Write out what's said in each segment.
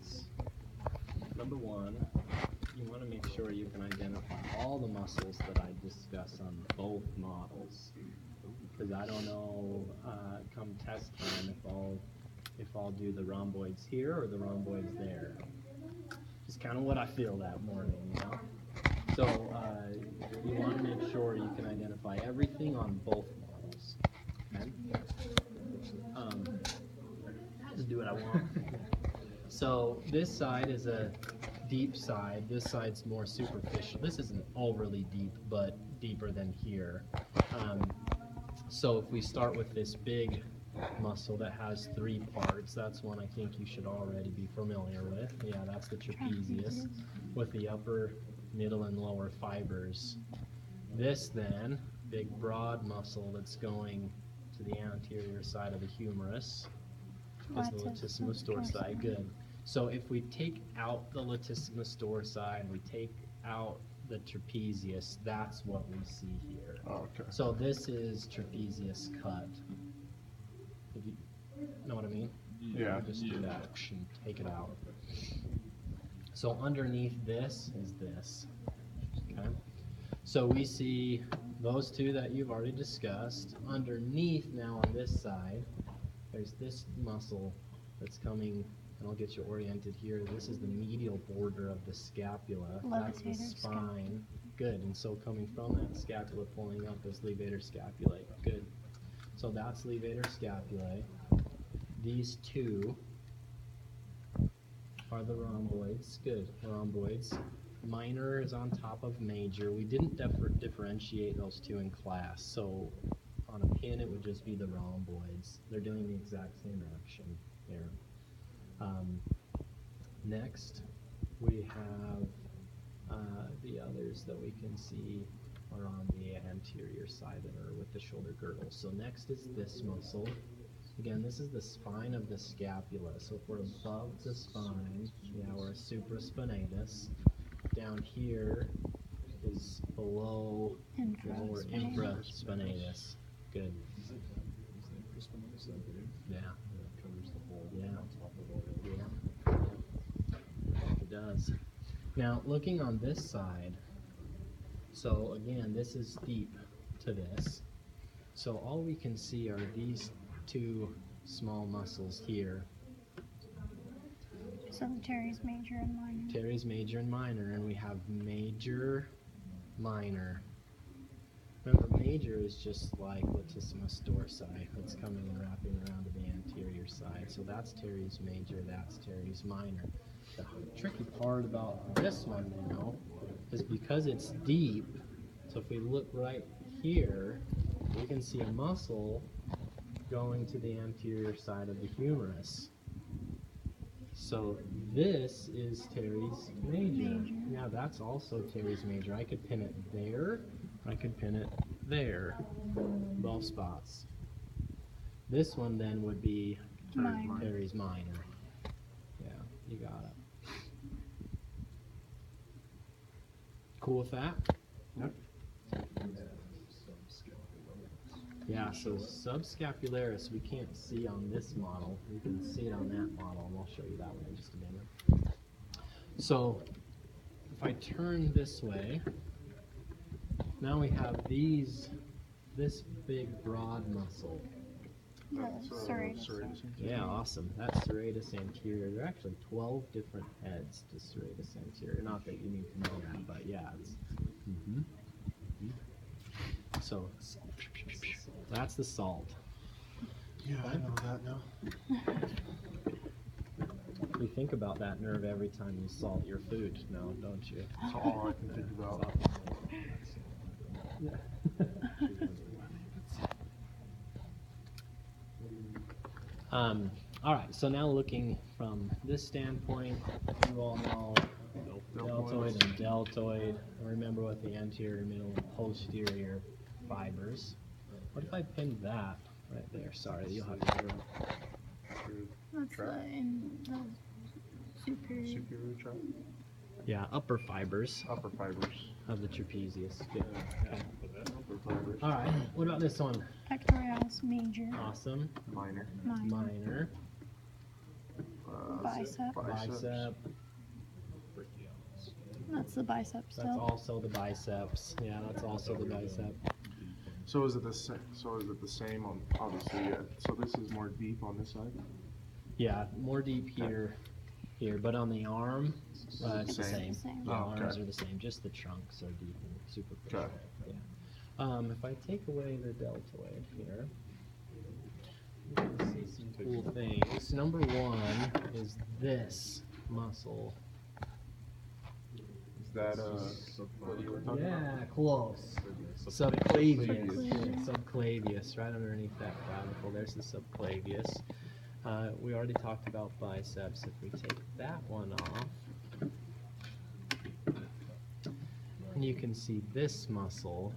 is, number one, you want to make sure you can identify all the muscles that I discuss on both models. Because I don't know, come test time, if I'll do the rhomboids here or the rhomboids there. Just kind of what I feel that morning, you know? So you want to make sure you can identify everything on both models. Okay? Just do what I want. So this side is a deep side. This side's more superficial. This isn't overly deep, but deeper than here. So if we start with this big muscle that has 3 parts, that's one I think you should already be familiar with. Yeah, that's the trapezius with the upper, middle, and lower fibers. This then, big broad muscle that's going to the anterior side of the humerus is the latissimus dorsi. Good. So if we take out the latissimus dorsi, we take out the trapezius, that's what we see here. Oh, okay. So this is trapezius cut. If you know what I mean? Yeah. Just do that and take it out. So underneath this is this. Okay. So we see those two that you've already discussed. Underneath now on this side, there's this muscle that's coming, and I'll get you oriented here. This is the medial border of the scapula. That's the spine. Good. And so coming from that scapula pulling up is levator scapulae. Good. So that's levator scapulae. These two are the rhomboids. Good. Rhomboids. Minor is on top of major. We didn't differentiate those two in class, so on a pin it would just be the rhomboids. They're doing the exact same action there. Next, we have the others that we can see are on the anterior side that are with the shoulder girdle. So next is this muscle. Again, this is the spine of the scapula. So if we're above the spine, yeah, we're supraspinatus. Down here is below lower infraspinatus. Good. Yeah. Yeah. It does. Now, looking on this side, so again, this is deep to this. So all we can see are these two small muscles here. So teres major and minor. Teres major and minor, and we have major, minor. Remember, major is just like latissimus dorsi. It's coming and wrapping around to the anterior side. So that's teres major, that's teres minor. The tricky part about this one now is because it's deep, so if we look right here, we can see a muscle going to the anterior side of the humerus. So this is teres major. Yeah, that's also teres major. I could pin it there, I could pin it there, both spots. This one then would be teres minor. Yeah, you got it. Cool with that? Yep. Yeah, so subscapularis we can't see on this model. We can see it on that model, and I'll show you that one in just a minute. So if I turn this way, now we have this big broad muscle. Serratus. Yeah, awesome. That's serratus anterior. There are actually 12 different heads to serratus anterior. Not that you need to know that, but yeah, it's. So that's the salt. Yeah, I know that now. You think about that nerve every time you salt your food now, don't you? That's all I can think about. All right, so now looking from this standpoint, you all know deltoid and deltoid. Remember what the anterior, middle, and posterior fibers. What if I pinned that right there? Sorry, you'll have to do it. That's in the superior. Superior trap? Yeah, upper fibers Upper fibers. of the trapezius. Good. Okay. Upper fibers. All right, what about this one? Pectoralis major. Awesome. Minor. Minor. Minor. bicep. bicep. That's the bicep That's still. also the biceps. Yeah, that's also the bicep. So is it the same? So is it the same on obviously? Yeah. So this is more deep on this side. Yeah, more deep here, but on the arm, it's the same. Same. The Oh, arms okay. are the same, just the trunks are deep and superficial. Okay. Yeah. If I take away the deltoid here, you can see some cool things. Number one is this muscle. Is that what you were talking about? Yeah, close. Subclavius. Subclavius, right underneath that clavicle. There's the subclavius. We already talked about biceps. If we take that one off, and you can see this muscle,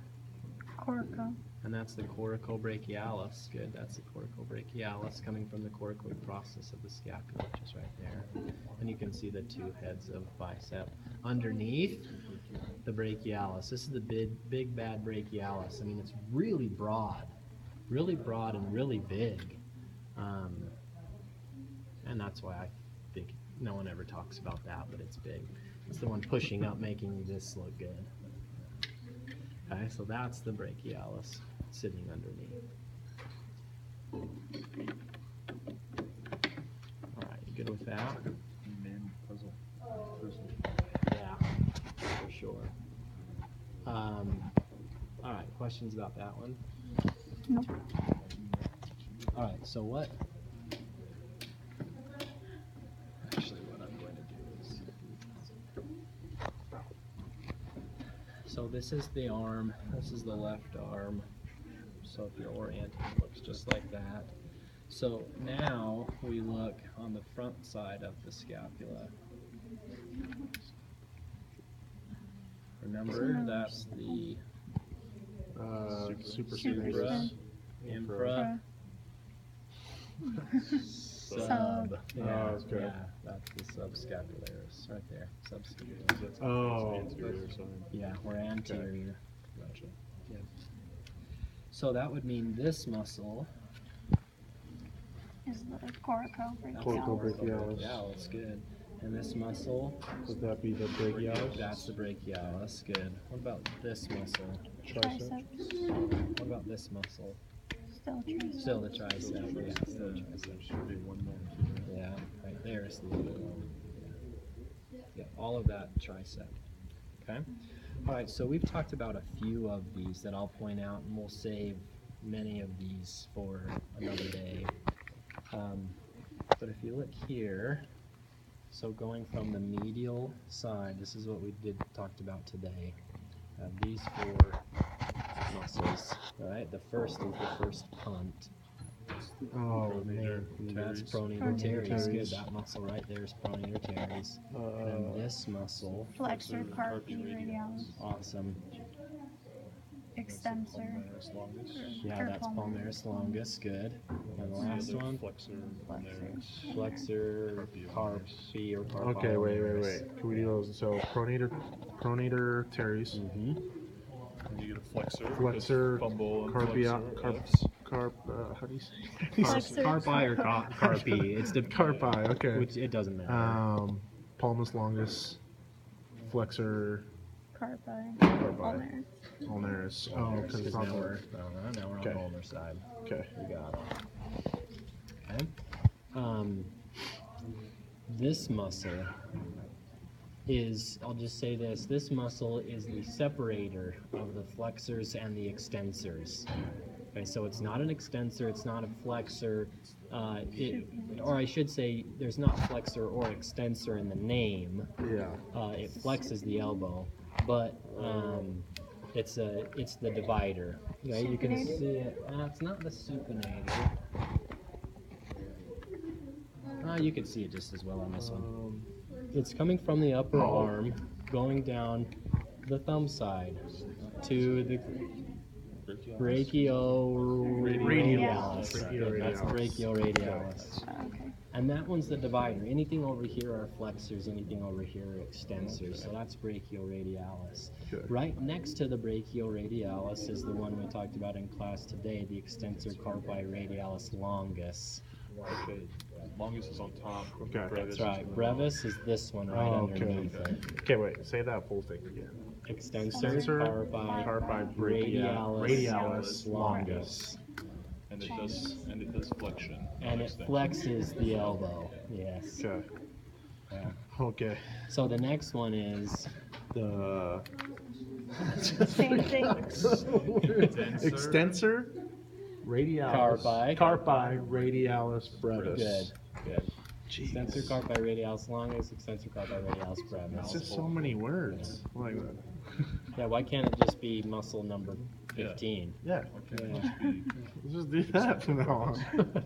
Coraco. and that's the coracobrachialis. Good, that's the coracobrachialis coming from the coracoid process of the scapula, which is right there. And you can see the two heads of bicep. Underneath the brachialis, this is the big bad brachialis. I mean, it's really broad and really big. And that's why I think no one ever talks about that, but it's big. It's the one pushing up, making this look good. Okay, so that's the brachialis sitting underneath. All right, you good with that? Man puzzle. Yeah, for sure. All right, questions about that one? Nope. All right, so what? Actually, what I'm going to do is. So this is the arm. This is the left arm. So if you're oriented, it looks just like that. So now we look on the front side of the scapula. Remember, that's the Superstitious. infra, sub. Yeah, Oh, that's good. yeah, that's the subscapularis right there. Subscapularis. Oh. Yeah, we're anterior. Gotcha. Yeah. So that would mean this muscle. Is the coracobrachialis. Coracobrachialis. Yeah, that's good. And this muscle, Would that be the brachialis? that's the brachialis. Good. What about this muscle? Triceps. What about this muscle? Still tricep. Still the tricep. Yeah, still the tricep. Should be one more. Yeah, right there is the other one. Yeah, all of that tricep. Okay. All right. So we've talked about a few of these that I'll point out, and we'll save many of these for another day. But if you look here, so going from the medial side, this is what we talked about today. These four muscles. All right. The first is the first punt. Oh man. That's pronator teres. teres. Good. That muscle right there is pronator teres. And this muscle, Flexor carpi radialis. awesome. Extensor. Yeah, that's palmaris longus. Good. And the last one, flexor carpi or carpi. Okay, wait. Can we do those? So pronator teres, Mm-hmm. You get a flexor. flexor, Fumble and carpia, flexor. how do you say? Flexor. Carpi or carpi. It's the Carpi. Okay. which it doesn't matter. Palmus longus, flexor, Carpi. carpi, ulnaris. Oh, because it's Because on now we're, the. now we're on Okay. the ulnar side. Okay. You got it. Okay. This muscle is, I'll just say this muscle is the separator of the flexors and the extensors. Okay, so it's not an extensor, it's not a flexor, or I should say there's not flexor or extensor in the name. Yeah. It flexes the elbow, but it's the divider. Okay, you can Supinator? see it. It's not the supinator. You can see it just as well on this one. It's coming from the upper arm, going down the thumb side to the brachioradialis. Brachioradialis. That's the brachioradialis. Okay. And that one's the divider. Anything over here are flexors, anything over here are extensors. So that's brachioradialis. Good. Right next to the brachioradialis is the one we talked about in class today, the extensor carpi radialis longus. Okay, longest is on top. Okay. That's right. Brevis is this one right Oh, okay. underneath it. Okay, wait. Say that full thing again. Extensor, Extensor, carpi, carpi, radialis, longus. And it does flexion. and it extension. flexes the elbow. Yes. Okay. Yeah. Okay. So the next one is The Same thing. extensor, radialis, Carpi. radialis, brevis. good. Good. Jeez. Extensor carpi radialis longus, extensor carpi radialis brevis. It's just so many words. Like that. Yeah, why can't it just be muscle number 15? Yeah. Okay, Yeah. must be. Let's just do that from now on.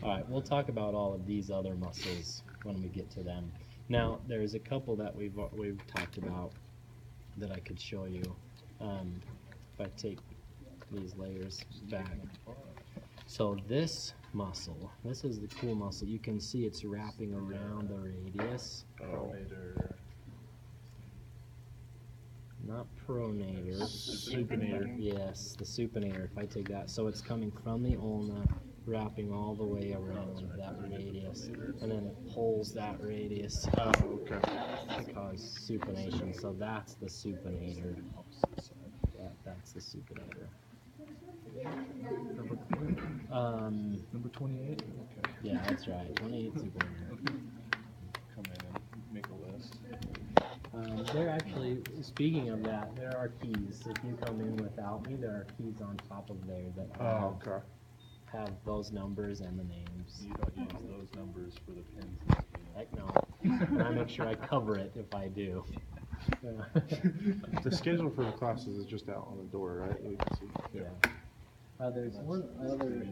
All right, we'll talk about all of these other muscles when we get to them. Now, there's a couple that we've talked about that I could show you. If I take these layers back. So this muscle, this is the cool muscle. You can see it's wrapping around the radius. Pronator. Not pronator. Supinator. Yes, the supinator. If I take that, so it's coming from the ulna, wrapping all the way around that radius, and then it pulls that radius up Okay. to cause supination. So that's the supinator. That's the supinator. Number 28? Okay. Yeah, that's right. 28 supinator. Come in and make a list. There actually, speaking of that, there are keys. If you come in without me, there are keys on top of there that Oh, okay. have those numbers and the names. You don't use those numbers for the pins. Heck no. And I make sure I cover it if I do. The schedule for the classes is just out on the door, right? We can see. Yeah. There's one other.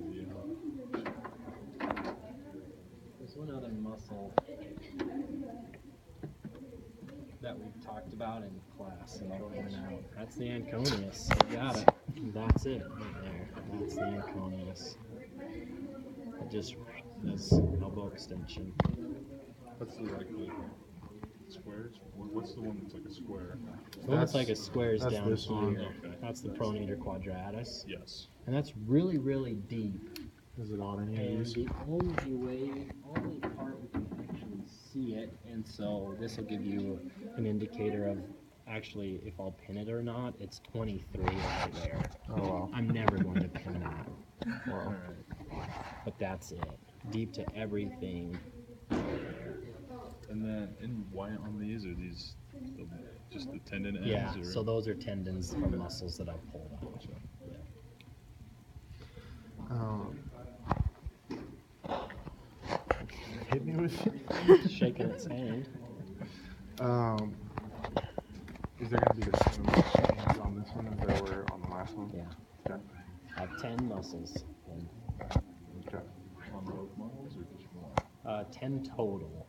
There's one other muscle that we've talked about in class, and I'll point out. That's the anconius. You got it. That's it right there. That's the anconius. It just does elbow extension. What's the squares? What's the one that's like a square? The one that's like a square is that's down this here. one. Okay. That's the pronator quadratus. Yes. And that's really, really deep. Is it on any of And these? the only part we can actually see it, and so this will give you an indicator of actually if I'll pin it or not. It's 23 right there. Oh, wow. I'm never going to pin that. Well, but that's it. Deep to everything. And then, and why on these are these just the tendon ends? Yeah, Or? so those are tendons from muscles that I pulled out. Hit me with it. Shaking its hand. Is there going to be the same chains on this one as there were on the last one? Yeah. Okay. I have 10 muscles. And, Okay. On both models or just one? 10 total.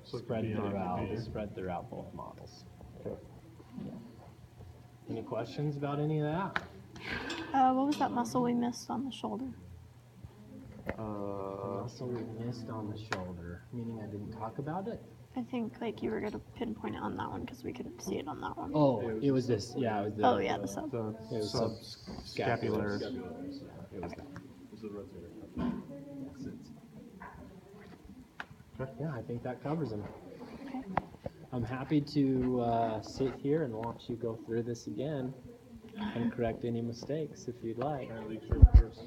So it could Spread be on throughout. either. Spread throughout both models. Okay. Any questions about any of that? What was that muscle we missed on the shoulder? Muscle we missed on the shoulder, meaning I didn't talk about it? I think like you were gonna pinpoint it on that one because we couldn't see it on that one. Oh, it was this. Yeah, it was the. Oh yeah, the sub. The It was subscapular. It was that. Is the rotator? Yeah, I think that covers them. Okay. I'm happy to sit here and watch you go through this again and correct any mistakes if you'd like. Lead curve first.